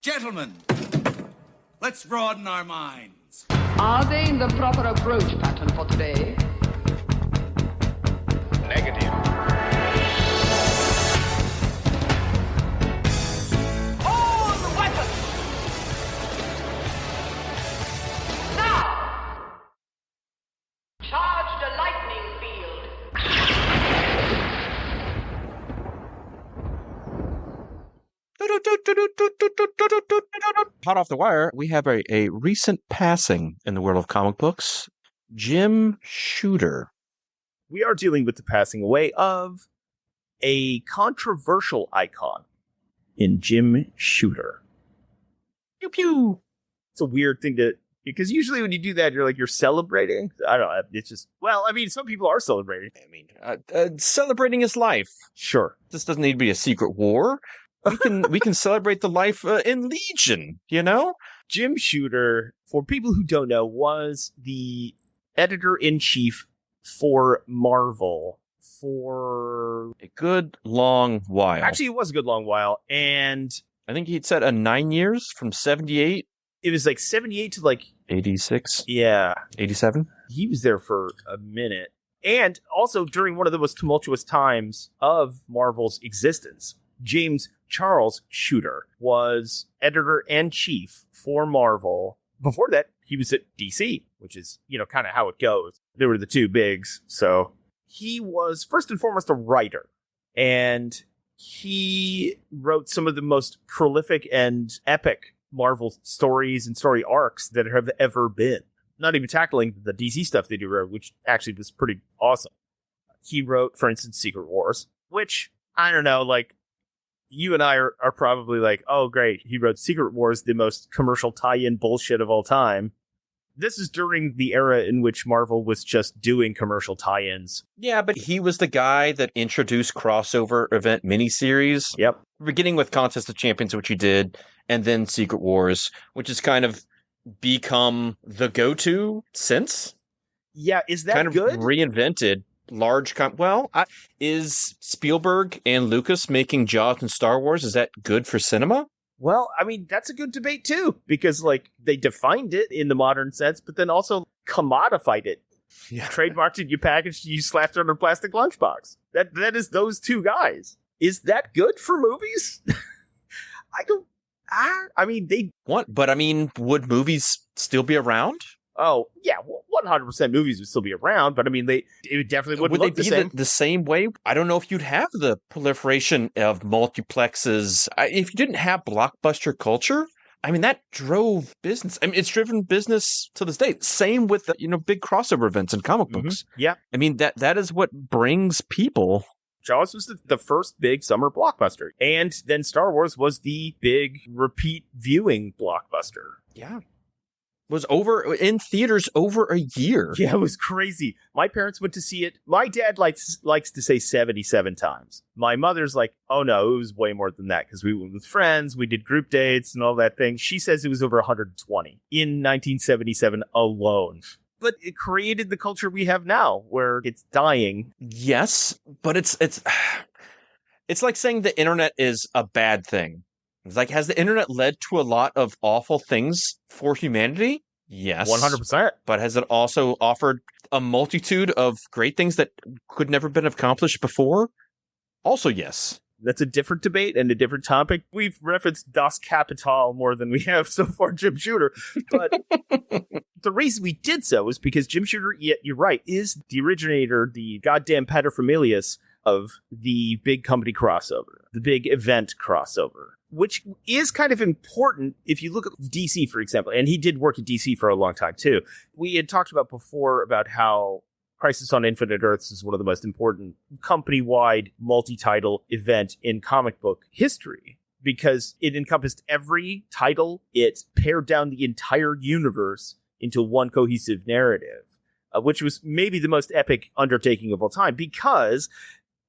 Gentlemen, let's broaden our minds. Are they in the proper approach pattern for today? Negative. Hold the weapon! Now! Charge the lightning field. Hot off the wire, we have a recent passing in the world of comic books. Jim Shooter. We are dealing with the passing away of a controversial icon in Jim Shooter. Pew pew. It's a weird thing to, because usually when you do that, you're celebrating. I don't know. It's just, well, I mean, some people are celebrating. I mean, celebrating his life. Sure. This doesn't need to be a secret war. We can celebrate the life in Legion, you know? Jim Shooter, for people who don't know, was the editor-in-chief for Marvel for A good long while. actually it was a good long while, and I think he'd said 9 years from 78, it was like 78 to like 86, yeah, 87. he was there for a minute, and also during one of the most tumultuous times of Marvel's existence. James Charles Shooter was editor-in-chief for Marvel. Before that, he was at DC, which is, kind of how it goes. They were the two bigs. So he was first and foremost a writer. And he wrote some of the most prolific and epic Marvel stories and story arcs that have ever been. Not even tackling the DC stuff they do, which actually was pretty awesome. He wrote, for instance, Secret Wars, which, I don't know, like, you and I are probably like, oh, great, he wrote Secret Wars, the most commercial tie-in bullshit of all time. This is during the era in which Marvel was just doing commercial tie-ins. Yeah, but he was the guy that introduced crossover event miniseries. Yep. Beginning with Contest of Champions, which he did, and then Secret Wars, which has kind of become the go-to since. Yeah, is that kind of good? Reinvented large is Spielberg and Lucas making Jaws and Star Wars, is that good for cinema? Well, I mean, that's a good debate too, because like they defined it in the modern sense, but then also commodified it. Yeah. Trademarked it, you packaged, you slapped it on a plastic lunchbox. That is those two guys. Is that good for movies? I mean, they What? But I mean, would movies still be around? Oh, yeah, 100% movies would still be around, but I mean, it definitely wouldn't Would look they the be same. the same way? I don't know if you'd have the proliferation of multiplexes. If you didn't have blockbuster culture, I mean, that drove business. I mean, it's driven business to this day. Same with, big crossover events in comic books. Yeah. I mean, that is what brings people. Jaws was the first big summer blockbuster, and then Star Wars was the big repeat viewing blockbuster. Yeah. Was over in theaters over a year. Yeah, it was crazy. My parents went to see it. My dad likes to say 77 times. My mother's like, oh no, it was way more than that because we went with friends, we did group dates and all that thing. She says it was over 120 in 1977 alone. But it created the culture we have now where it's dying. Yes, but it's like saying the internet is a bad thing. It's like, has the internet led to a lot of awful things for humanity? Yes. 100%. But has it also offered a multitude of great things that could never been accomplished before? Also, yes. That's a different debate and a different topic. We've referenced Das Kapital more than we have so far Jim Shooter. But the reason we did so is because Jim Shooter, you're right, is the originator, the goddamn paterfamilias of the big company crossover, the big event crossover, which is kind of important if you look at DC, for example. And he did work at DC for a long time, too. We had talked about before about how Crisis on Infinite Earths is one of the most important company-wide multi-title event in comic book history because it encompassed every title. It pared down the entire universe into one cohesive narrative, which was maybe the most epic undertaking of all time because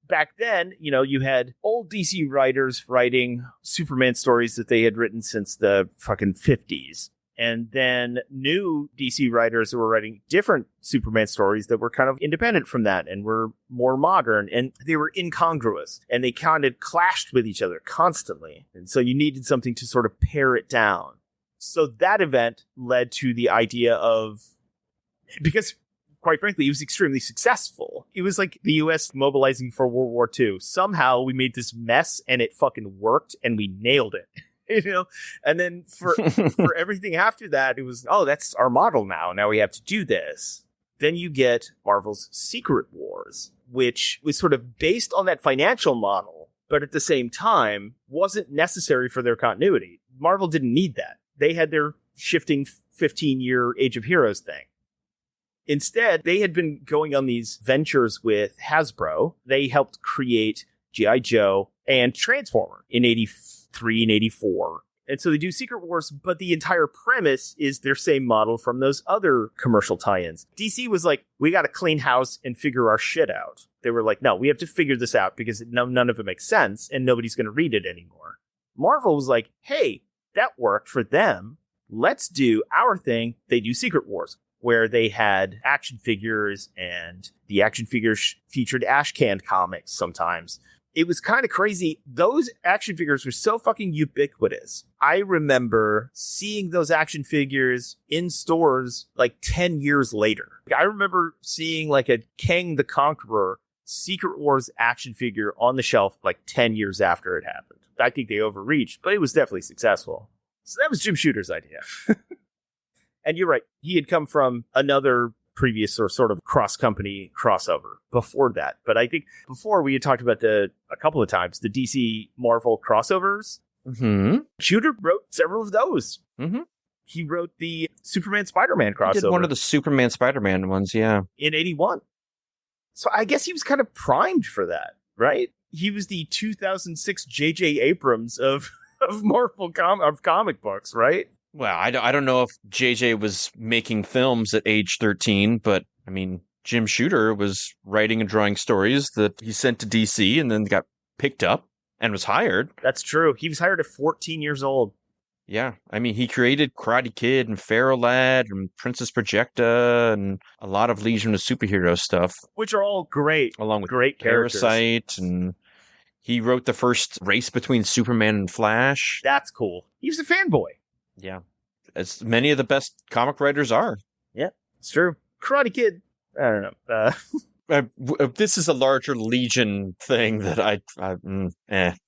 back then, you had old DC writers writing Superman stories that they had written since the fucking 50s. And then new DC writers were writing different Superman stories that were kind of independent from that and were more modern, and they were incongruous and they kind of clashed with each other constantly. And so you needed something to sort of pare it down. So that event led to the idea of, because quite frankly, it was extremely successful. It was like the US mobilizing for World War II. Somehow we made this mess and it fucking worked and we nailed it. And then for everything after that, it was, oh, that's our model now. Now we have to do this. Then you get Marvel's Secret Wars, which was sort of based on that financial model, but at the same time wasn't necessary for their continuity. Marvel didn't need that. They had their shifting 15-year Age of Heroes thing. Instead, they had been going on these ventures with Hasbro. They helped create G.I. Joe and Transformer in 83 and 84. And so they do Secret Wars, but the entire premise is their same model from those other commercial tie-ins. DC was like, we got to clean house and figure our shit out. They were like, no, we have to figure this out because none of it makes sense and nobody's going to read it anymore. Marvel was like, hey, that worked for them. Let's do our thing. They do Secret Wars, where they had action figures, and the action figures featured Ashcan comics sometimes. It was kind of crazy. Those action figures were so fucking ubiquitous. I remember seeing those action figures in stores like 10 years later. I remember seeing like a Kang the Conqueror Secret Wars action figure on the shelf like 10 years after it happened. I think they overreached, but it was definitely successful. So that was Jim Shooter's idea. And you're right. He had come from another previous or sort of cross-company crossover before that. But I think before we had talked about a couple of times, the DC Marvel crossovers. Mm-hmm. Shooter wrote several of those. Mm-hmm. He wrote the Superman Spider-Man crossover. He did one of the Superman Spider-Man ones, yeah. In 81. So I guess he was kind of primed for that, right? He was the 2006 J.J. Abrams of Marvel comic books, right? Well, I don't know if JJ was making films at age 13, but I mean, Jim Shooter was writing and drawing stories that he sent to DC and then got picked up and was hired. That's true. He was hired at 14 years old. Yeah. I mean, he created Karate Kid and Pharaoh Lad and Princess Projecta and a lot of Legion of Superhero stuff. Which are all great. Along with great characters. Parasite, and he wrote the first race between Superman and Flash. That's cool. He was a fanboy. Yeah, as many of the best comic writers are. Yeah, it's true. Karate Kid, I don't know. This is a larger Legion thing that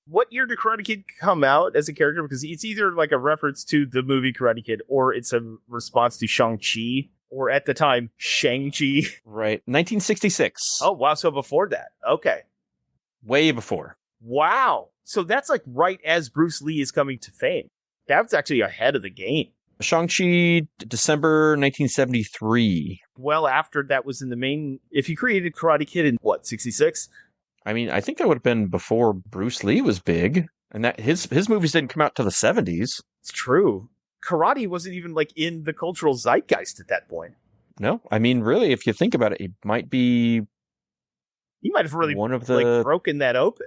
What year did Karate Kid come out as a character? Because it's either like a reference to the movie Karate Kid, or it's a response to Shang-Chi, or at the time, Shang-Chi. Right, 1966. Oh, wow, so before that. Okay. Way before. Wow. So that's like right as Bruce Lee is coming to fame. That's actually ahead of the game. Shang-Chi, December 1973. Well, after that was in the main... If you created Karate Kid in, 66? I mean, I think that would have been before Bruce Lee was big. And that his movies didn't come out till the 70s. It's true. Karate wasn't even, like, in the cultural zeitgeist at that point. No. I mean, really, if you think about it, it might be... He might have really, one of the... like, broken that open.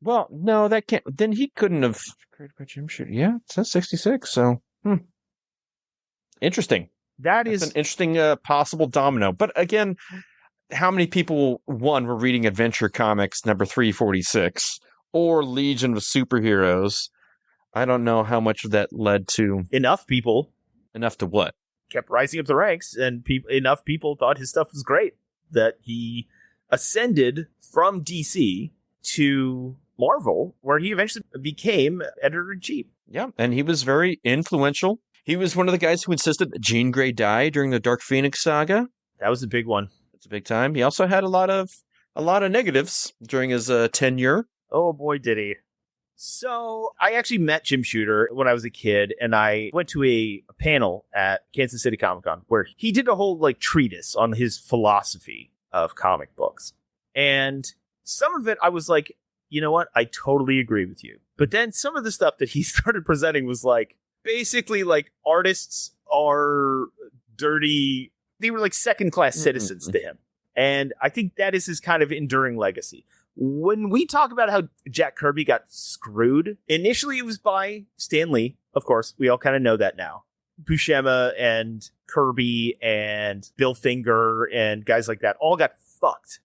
Well, no, that can't... Then he couldn't have... Created by Jim Shooter. Yeah, it says 66, so... Interesting. That's an interesting possible domino. But again, how many people, one, were reading Adventure Comics number 346, or Legion of Superheroes? I don't know how much of that led to... Enough people. Enough to what? Kept rising up the ranks, and enough people thought his stuff was great that he ascended from DC to Marvel, where he eventually became editor-in-chief. Yeah, and he was very influential. He was one of the guys who insisted that Jean Grey die during the Dark Phoenix saga. That was a big one. It's a big time. He also had a lot of negatives during his tenure. Oh boy, did he. So I actually met Jim Shooter when I was a kid, and I went to a panel at Kansas City Comic-Con where he did a whole like treatise on his philosophy of comic books. And some of it I was like, you know what? I totally agree with you. But then some of the stuff that he started presenting was like, basically like artists are dirty. They were like second-class citizens to him. And I think that is his kind of enduring legacy. When we talk about how Jack Kirby got screwed, initially it was by Stan Lee, Of course, we all kind of know that now. Buscema and Kirby and Bill Finger and guys like that all got fucked.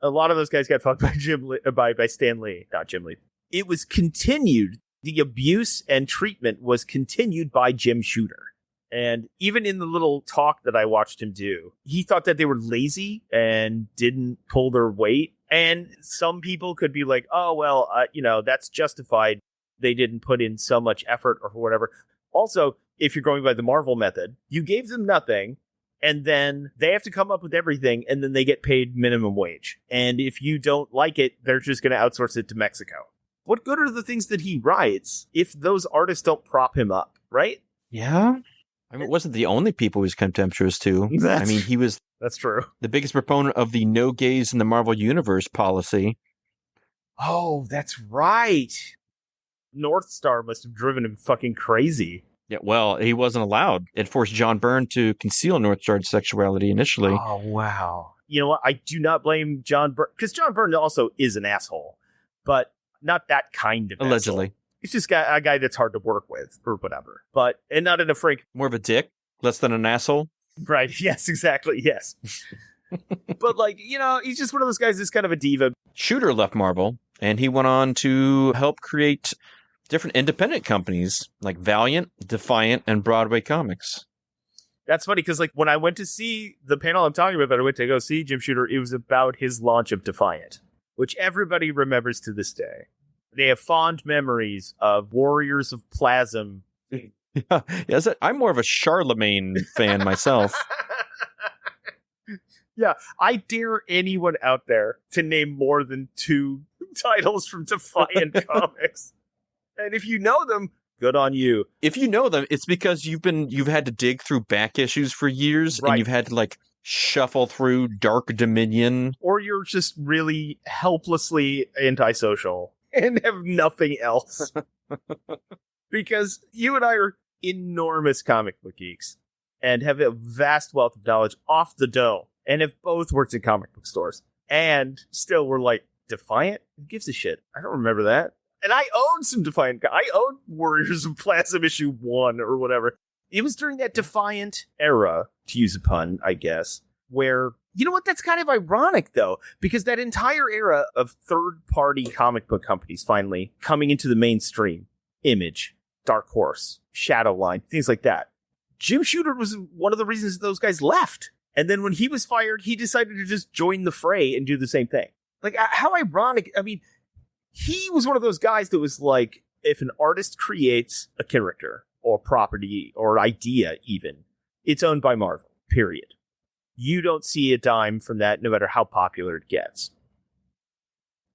A lot of those guys got fucked by Stan Lee, not Jim Lee. It was continued. The abuse and treatment was continued by Jim Shooter. And even in the little talk that I watched him do, he thought that they were lazy and didn't pull their weight. And some people could be like, oh, well, that's justified. They didn't put in so much effort or whatever. Also, if you're going by the Marvel method, you gave them nothing, and then they have to come up with everything, and then they get paid minimum wage. And if you don't like it, they're just going to outsource it to Mexico. What good are the things that he writes if those artists don't prop him up, right? Yeah. I mean, it wasn't the only people he was contemptuous to. He was That's true. the biggest proponent of the no gays in the Marvel Universe policy. Oh, that's right. North Star must have driven him fucking crazy. Yeah, well, he wasn't allowed. It forced John Byrne to conceal North Star's sexuality initially. Oh, wow. You know what? I do not blame John Byrne, because John Byrne also is an asshole, but not that kind of Allegedly. asshole. He's just a guy that's hard to work with or whatever. And not in a frank... More of a dick, less than an asshole. Right, yes, exactly, yes. But, he's just one of those guys that's kind of a diva. Shooter left Marvel, and he went on to help create different independent companies like Valiant, Defiant, and Broadway Comics. That's funny, because when I went to see the panel I'm talking about, I went to go see Jim Shooter, it was about his launch of Defiant, which everybody remembers to this day. They have fond memories of Warriors of Plasm. Yes, I'm more of a Charlemagne fan myself. Yeah, I dare anyone out there to name more than 2 titles from Defiant Comics. And if you know them, good on you. If you know them, it's because you've had to dig through back issues for years, right. And you've had to shuffle through Dark Dominion. Or you're just really helplessly antisocial and have nothing else. Because you and I are enormous comic book geeks and have a vast wealth of knowledge off the dome and have both worked in comic book stores. And still we're like, Defiant? Who gives a shit? I don't remember that. And I own some Defiant. I own Warriors of Plasm issue 1 or whatever. It was during that Defiant era, to use a pun, I guess, where, you know what, that's kind of ironic, though, because that entire era of third-party comic book companies finally coming into the mainstream, Image, Dark Horse, Shadowline, things like that. Jim Shooter was one of the reasons those guys left. And then when he was fired, he decided to just join the fray and do the same thing. How ironic. I mean, he was one of those guys that was like, if an artist creates a character or property or idea even, it's owned by Marvel, period. You don't see a dime from that no matter how popular it gets.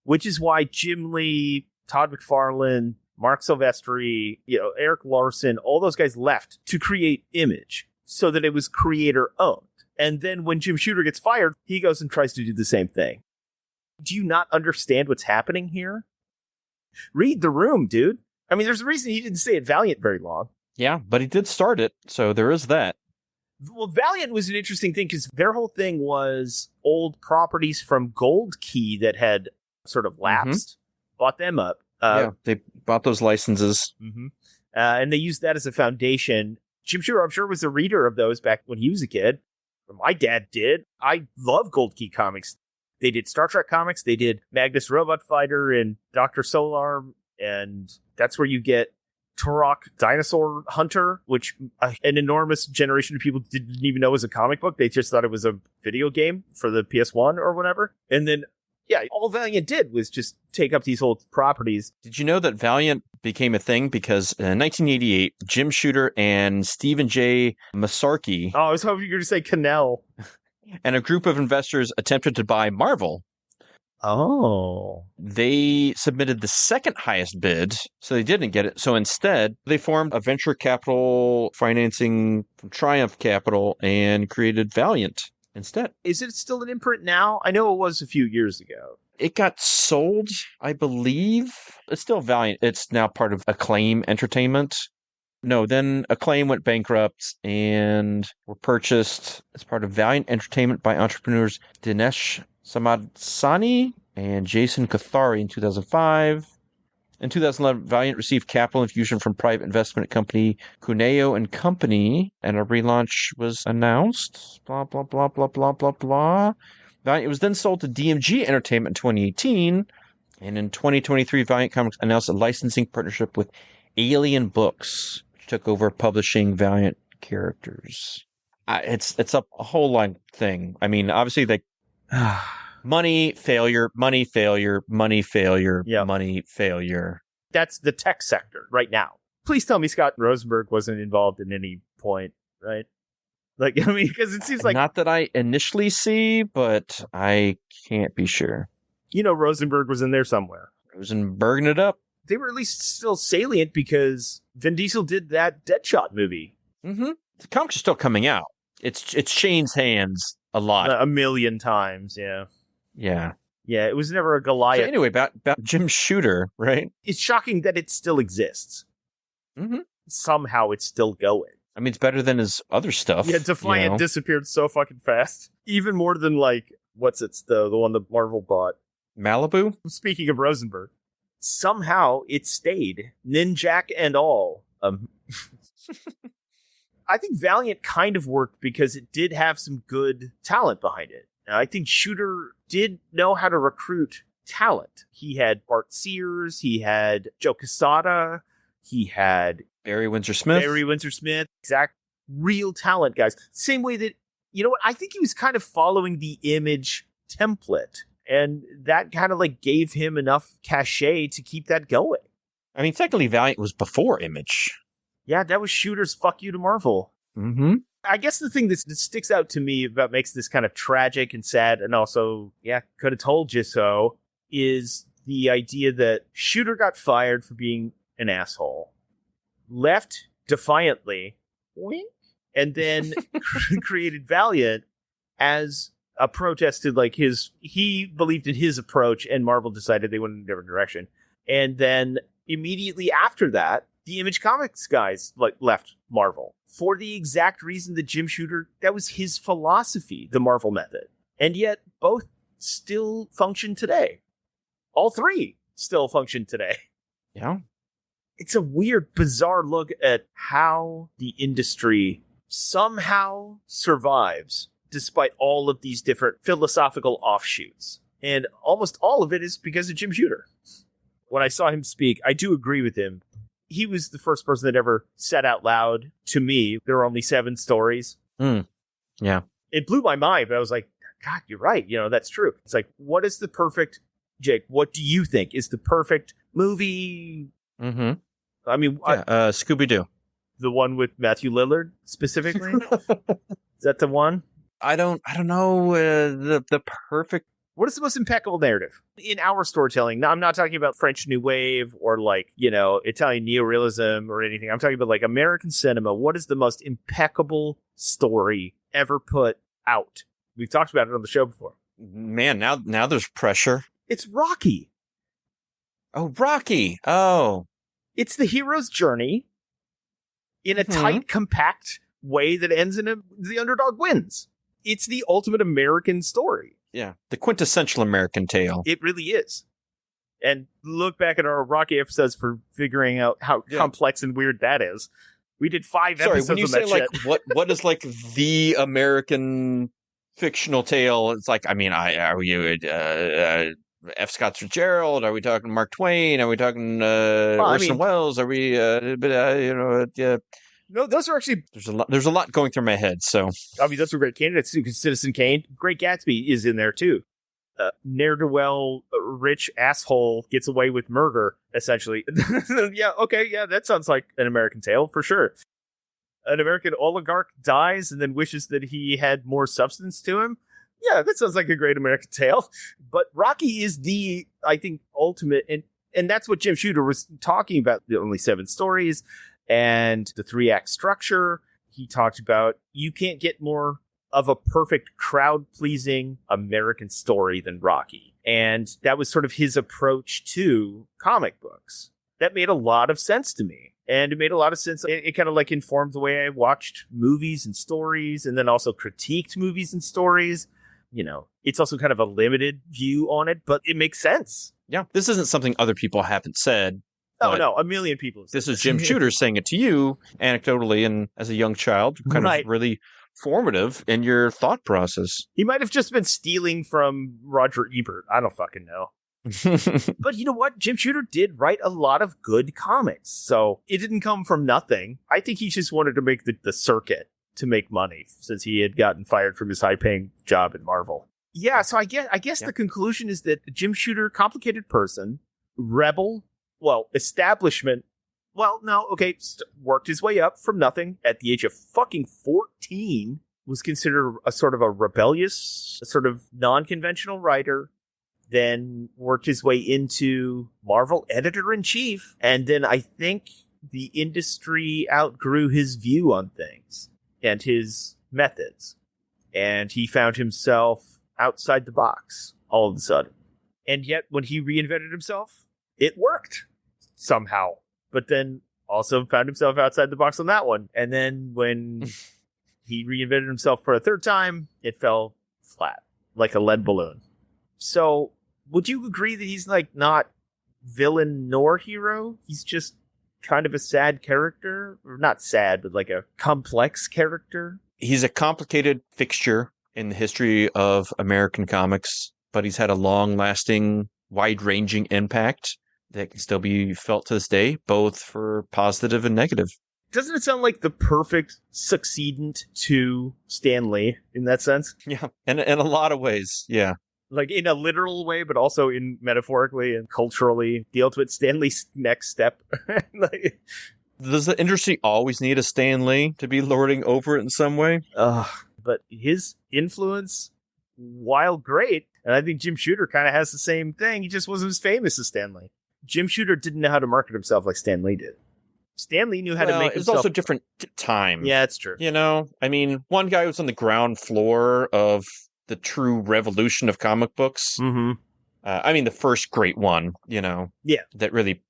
Which is why Jim Lee, Todd McFarlane, Mark Silvestri, Eric Larson, all those guys left to create Image so that it was creator owned. And then when Jim Shooter gets fired, he goes and tries to do the same thing. Do you not understand what's happening here? Read the room, dude. I mean, there's a reason he didn't stay at Valiant very long. Yeah, but he did start it, so there is that. Well, Valiant was an interesting thing because their whole thing was old properties from Gold Key that had sort of lapsed, bought them up. They bought those licenses. Mm-hmm. And they used that as a foundation. Jim Shooter, I'm sure, was a reader of those back when he was a kid. My dad did. I love Gold Key comics. They did Star Trek comics. They did Magnus Robot Fighter and Dr. Solar. And that's where you get Turok Dinosaur Hunter, which an enormous generation of people didn't even know was a comic book. They just thought it was a video game for the PS1 or whatever. And then, all Valiant did was just take up these old properties. Did you know that Valiant became a thing because in 1988, Jim Shooter and Stephen J. Masarkey... Oh, I was hoping you were going to say Cannell. And a group of investors attempted to buy Marvel. Oh. They submitted the second highest bid, so they didn't get it. So instead, they formed a venture capital financing from Triumph Capital and created Valiant instead. Is it still an imprint now? I know it was a few years ago. It got sold, I believe. It's still Valiant. It's now part of Acclaim Entertainment. No, then Acclaim went bankrupt and were purchased as part of Valiant Entertainment by entrepreneurs Dinesh Samadsani and Jason Kathari in 2005. In 2011, Valiant received capital infusion from private investment company Cuneo and Company, and a relaunch was announced. Blah, blah, blah, blah, blah, blah, blah. Valiant was then sold to DMG Entertainment in 2018, and in 2023, Valiant Comics announced a licensing partnership with Alien Books, which took over publishing Valiant characters. It's a whole line thing. I mean, obviously, like money, failure, money, failure, money, failure, Yep. money, failure. That's the tech sector right now. Please tell me Scott Rosenberg wasn't involved in any point, right? Like, I mean, because it seems like, Not that I initially see, but I can't be sure. Rosenberg was in there somewhere. Rosenberging it up. They were at least still salient because Vin Diesel did that Deadshot movie Mm-hmm. The comics are still coming out. It's changed hands a lot. a million times. Yeah. Yeah. Yeah. It was never a Goliath. So anyway, about Jim Shooter, right? It's shocking that it still exists. Mm-hmm. Somehow it's still going. I mean, it's better than his other stuff. Yeah, Defiant you know? disappeared so fucking fast. Even more than like, the one that Marvel bought. Malibu? Speaking of Rosenberg, somehow it stayed. Ninjak and all. I think Valiant kind of worked because it did have some good talent behind it. And I think Shooter did know how to recruit talent. He had Bart Sears, he had Joe Quesada, he had Barry Windsor Smith. exact real talent guys. Same way that, I think he was kind of following the Image template. And that kind of like gave him enough cachet to keep that going. I mean, technically, Valiant was before Image. Yeah, that was Shooter's fuck you to Marvel. Mm-hmm. I guess the thing that sticks out to me about makes this kind of tragic and sad and also, could have told you so, is the idea that Shooter got fired for being an asshole, left defiantly, wink, and then created Valiant as a protest to like he believed in his approach and Marvel decided they went in a different direction. And then immediately after that, the Image Comics guys left Marvel for the exact reason that Jim Shooter, that was his philosophy, the Marvel method. And yet both still function today. All three still function today. Yeah. It's a weird, bizarre look at how the industry somehow survives despite all of these different philosophical offshoots. And almost all of it is because of Jim Shooter. When I saw him speak, I do agree with him. He was the first person that ever said out loud to me, there are only 7 stories. Yeah. It blew my mind, but I was like, God, you're right. That's true. It's like, what is the perfect, Jake, what do you think is the perfect movie? Mm-hmm. I mean, Scooby-Doo. the one with Matthew Lillard specifically? Is that the one? I don't know the perfect. What is the most impeccable narrative in our storytelling? Now, I'm not talking about French New Wave or Italian neorealism or anything. I'm talking about like American cinema. What is the most impeccable story ever put out? We've talked about it on the show before. Man, now there's pressure. It's Rocky. Oh, Rocky. Oh. It's the hero's journey in a tight, compact way that ends in the underdog wins. It's the ultimate American story. Yeah, the quintessential American tale. It really is. And look back at our Rocky episodes for figuring out how complex and weird that is. We did 5 episodes when you on say that shit. what is like the American fictional tale? It's like, I mean, are you F. Scott Fitzgerald? Are we talking Mark Twain? Are we talking Orson Welles? Are we No, those are actually... There's a lot going through my head, so... I mean, those are great candidates, too, because Citizen Kane, Great Gatsby is in there, too. Ne'er-do-well, rich asshole gets away with murder, essentially. That sounds like an American tale, for sure. An American oligarch dies and then wishes that he had more substance to him. Yeah, that sounds like a great American tale. But Rocky is the, I think, ultimate... And that's what Jim Shooter was talking about, the only 7 stories... and the 3-act structure. He talked about you can't get more of a perfect crowd-pleasing American story than Rocky. And that was sort of his approach to comic books. That made a lot of sense to me. And it made a lot of sense. It kind of like informed the way I watched movies and stories and then also critiqued movies and stories. It's also kind of a limited view on it, but it makes sense. Yeah, this isn't something other people haven't said. Oh, But no, a million people. have said this is Jim Shooter saying it to you anecdotally and as a young child, kind Right. of really formative in your thought process. He might have just been stealing from Roger Ebert. I don't fucking know. But you know what? Jim Shooter did write a lot of good comics, so it didn't come from nothing. I think he just wanted to make the circuit to make money since he had gotten fired from his high-paying job at Marvel. Yeah, so I guess the conclusion is that Jim Shooter, complicated person, rebel, well, establishment, well, no, okay, worked his way up from nothing at the age of fucking 14, was considered a sort of a rebellious, sort of non-conventional writer, then worked his way into Marvel editor-in-chief, and then I think the industry outgrew his view on things and his methods, and he found himself outside the box all of a sudden. And yet, when he reinvented himself, it worked somehow, but then also found himself outside the box on that one. And then when he reinvented himself for a third time, it fell flat, like a lead balloon. So, would you agree that he's like not villain nor hero? He's just kind of a sad character? Or not sad, but like a complex character? He's a complicated fixture in the history of American comics, but he's had a long-lasting, wide-ranging impact that can still be felt to this day, both for positive and negative. Doesn't it sound like the perfect succeedant to Stan Lee in that sense? Yeah, in a lot of ways, yeah. Like in a literal way, but also in metaphorically and culturally, the ultimate Stan Lee's next step. Like, Does the industry always need a Stan Lee to be lording over it in some way? but his influence, while great, and I think Jim Shooter kind of has the same thing, he just wasn't as famous as Stan Lee. Jim Shooter didn't know how to market himself like Stan Lee did. Stan Lee knew how to make It's himself... also a different time. Yeah, it's true. You know, I mean, one guy was on the ground floor of the true revolution of comic books. Mm-hmm. I mean, the first great one, you know, Yeah. that really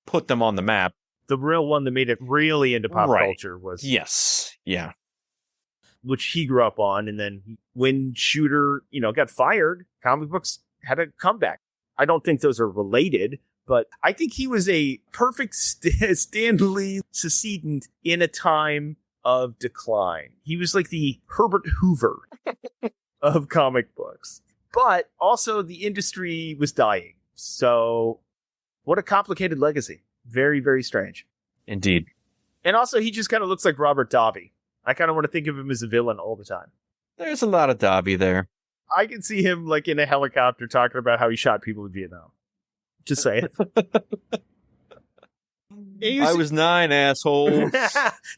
put them on the map. The real one that made it really into pop Right. culture was... Yes. Yeah. which he grew up on. And then when Shooter, got fired, comic books had a comeback. I don't think those are related, but I think he was a perfect Stan Lee succeedant in a time of decline. He was like the Herbert Hoover of comic books. But also the industry was dying. So what a complicated legacy. Very, very strange. Indeed. And also he just kind of looks like Robert Davi. I kind of want to think of him as a villain all the time. There's a lot of Dobby there. I can see him like in a helicopter talking about how he shot people in Vietnam. Just saying. I was 9, asshole.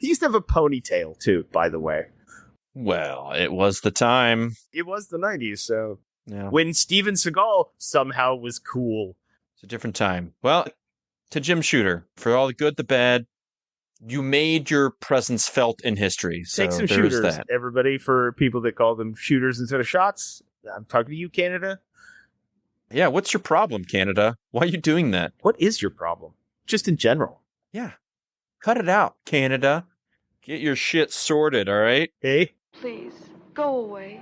He used to have a ponytail too, by the way. Well, it was the time. It was the 90s, so Yeah. when Steven Seagal somehow was cool. It's a different time. Well, to Jim Shooter, for all the good, the bad, you made your presence felt in history. So Take some there's shooters, that. everybody, for people that call them shooters instead of shots. I'm talking to you, Canada. Yeah, what's your problem, Canada? Why are you doing that? What is your problem? Just in general. Yeah. Cut it out, Canada. Get your shit sorted, all right? Hey? Please, go away.